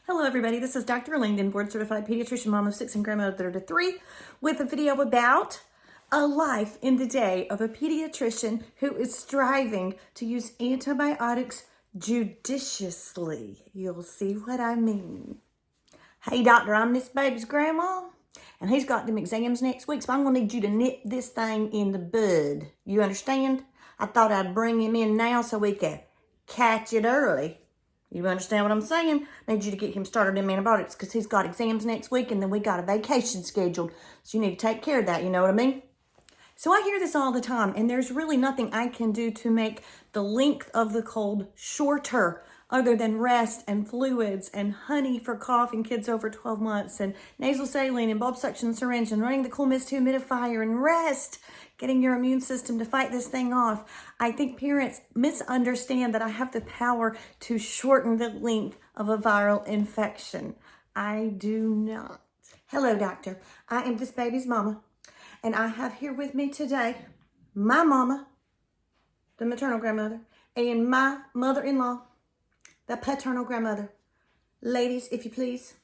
Hello everybody, this is Dr. Langdon, board certified pediatrician, mom of 6 and grandmother to 3, with a video about a life in the day of a pediatrician who is striving to use antibiotics judiciously. You'll see what I mean. Hey doctor, I'm this baby's grandma, and he's got them exams next week, so I'm gonna need you to nip this thing in the bud. You understand? I thought I'd bring him in now so we could catch it early. You understand what I'm saying? I need you to get him started in antibiotics because he's got exams next week and then we got a vacation scheduled. So you need to take care of that, you know what I mean? So I hear this all the time, and there's really nothing I can do to make the length of the cold shorter other than rest and fluids and honey for coughing kids over 12 months and nasal saline and bulb suction syringe and running the cool mist humidifier and rest, getting your immune system to fight this thing off. I think parents misunderstand that I have the power to shorten the length of a viral infection. I do not. Hello, doctor. I am this baby's mama. And I have here with me today my mama, the maternal grandmother, and my mother-in-law, the paternal grandmother. Ladies, if you please.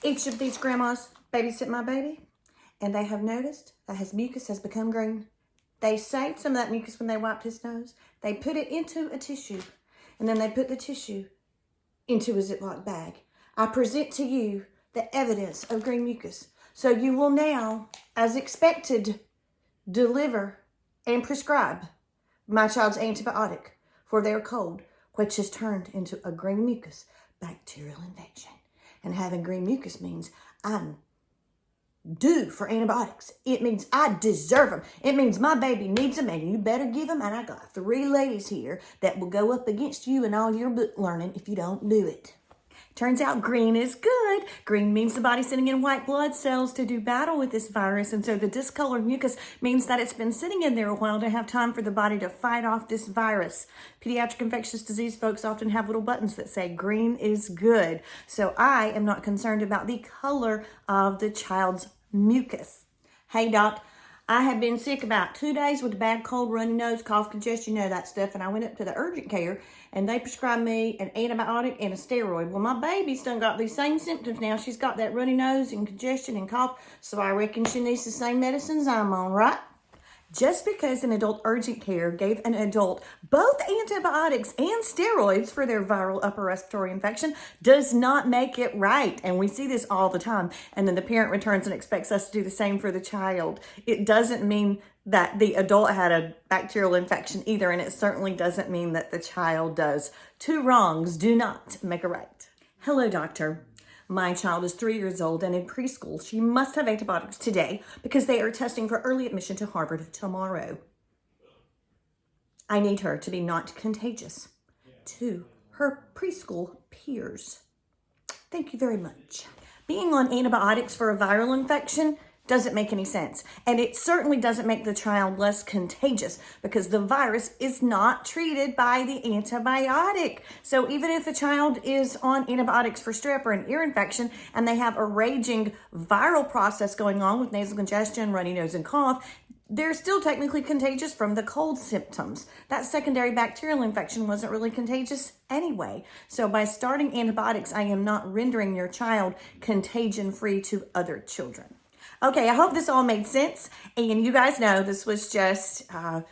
Each of these grandmas babysit my baby, and they have noticed that his mucus has become green. They saved some of that mucus when they wiped his nose. They put it into a tissue, and then they put the tissue into a Ziploc bag. I present to you the evidence of green mucus. So you will now, as expected, deliver and prescribe my child's antibiotic for their cold, which has turned into a green mucus bacterial infection. And having green mucus means I'm due for antibiotics. It means I deserve them. It means my baby needs them and you better give them. And I got 3 ladies here that will go up against you and all your book learning if you don't do it. Turns out green is good. Green means the body's sending in white blood cells to do battle with this virus. And so the discolored mucus means that it's been sitting in there a while to have time for the body to fight off this virus. Pediatric infectious disease folks often have little buttons that say green is good. So I am not concerned about the color of the child's mucus. Hey doc, I have been sick about 2 days with a bad cold, runny nose, cough, congestion, you know that stuff. And I went up to the urgent care and they prescribed me an antibiotic and a steroid. Well, my baby's done got these same symptoms now. She's got that runny nose and congestion and cough. So I reckon she needs the same medicines I'm on, right? Just because an adult urgent care gave an adult both antibiotics and steroids for their viral upper respiratory infection does not make it right. And we see this all the time. And then the parent returns and expects us to do the same for the child. It doesn't mean that the adult had a bacterial infection either. And it certainly doesn't mean that the child does. 2 wrongs do not make a right. Hello, doctor. My child is 3 years old and in preschool. She must have antibiotics today because they are testing for early admission to Harvard tomorrow. I need her to be not contagious to her preschool peers. Thank you very much. Being on antibiotics for a viral infection doesn't make any sense. And it certainly doesn't make the child less contagious because the virus is not treated by the antibiotic. So even if a child is on antibiotics for strep or an ear infection and they have a raging viral process going on with nasal congestion, runny nose, and cough, they're still technically contagious from the cold symptoms. That secondary bacterial infection wasn't really contagious anyway. So by starting antibiotics, I am not rendering your child contagion-free to other children. Okay, I hope this all made sense. And you guys know this was just an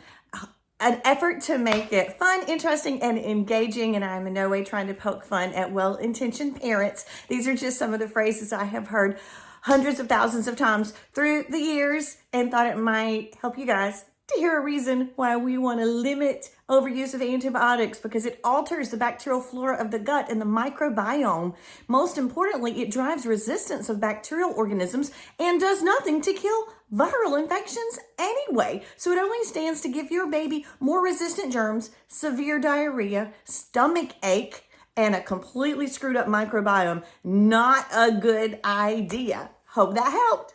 effort to make it fun, interesting, and engaging. And I'm in no way trying to poke fun at well-intentioned parents. These are just some of the phrases I have heard hundreds of thousands of times through the years and thought it might help you guys to hear a reason why we want to limit overuse of antibiotics because it alters the bacterial flora of the gut and the microbiome. Most importantly, it drives resistance of bacterial organisms and does nothing to kill viral infections anyway. So it only stands to give your baby more resistant germs, severe diarrhea, stomach ache, and a completely screwed up microbiome. Not a good idea. Hope that helped.